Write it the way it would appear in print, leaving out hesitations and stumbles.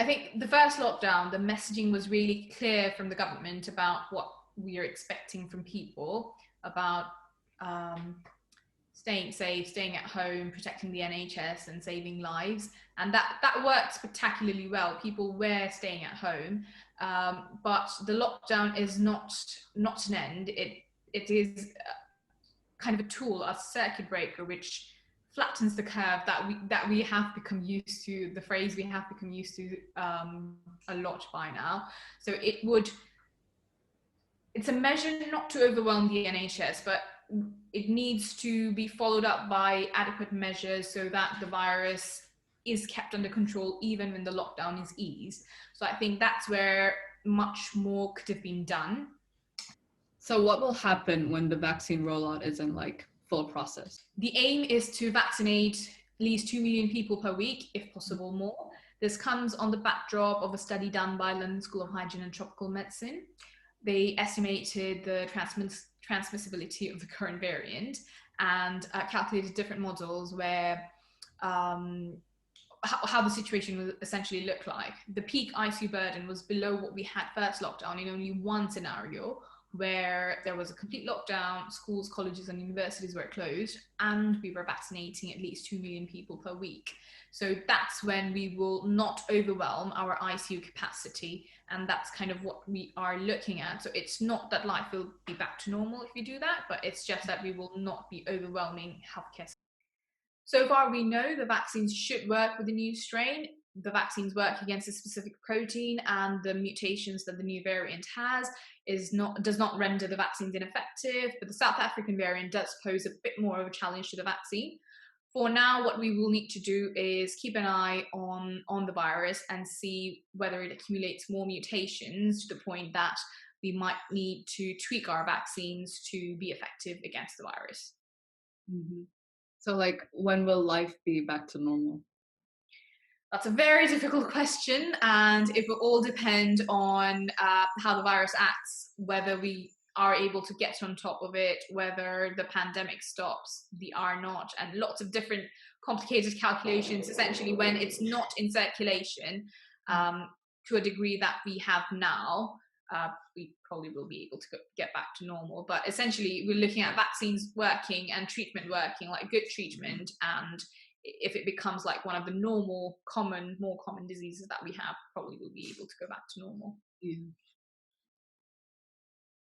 I think the first lockdown, the messaging was really clear from the government about what we are expecting from people about um, staying safe, staying at home, protecting the NHS and saving lives. And that worked spectacularly well. People were staying at home, but the lockdown is not an end. It is kind of a tool, a circuit breaker, which flattens the curve that we have become used to. The phrase we have become used to a lot by now. So it's a measure not to overwhelm the NHS, but it needs to be followed up by adequate measures so that the virus is kept under control even when the lockdown is eased. So I think that's where much more could have been done. So what will happen when the vaccine rollout is in like full process? The aim is to vaccinate at least 2 million people per week, if possible more. This comes on the backdrop of a study done by London School of Hygiene and Tropical Medicine. They estimated the transmissibility of the current variant and calculated different models where how the situation would essentially look like. The peak ICU burden was below what we had first lockdown in only one scenario, where there was a complete lockdown, schools, colleges, and universities were closed, and we were vaccinating at least 2 million people per week. So that's when we will not overwhelm our ICU capacity, and that's kind of what we are looking at. So it's not that life will be back to normal if we do that, but it's just that we will not be overwhelming healthcare. So far, we know the vaccines should work with the new strain. The vaccines work against a specific protein, and the mutations that the new variant has does not render the vaccines ineffective. But the South African variant does pose a bit more of a challenge to the vaccine. For now, what we will need to do is keep an eye on the virus and see whether it accumulates more mutations to the point that we might need to tweak our vaccines to be effective against the virus. Mm-hmm. So like, when will life be back to normal? That's a very difficult question, and it will all depend on how the virus acts, whether we are able to get on top of it, whether the pandemic stops, the R not, and lots of different complicated calculations. Essentially, when it's not in circulation to a degree that we have now, we probably will be able to get back to normal. But essentially, we're looking at vaccines working and treatment working, like good treatment, and if it becomes like one of the more common diseases that we have, probably we'll be able to go back to normal. Yeah.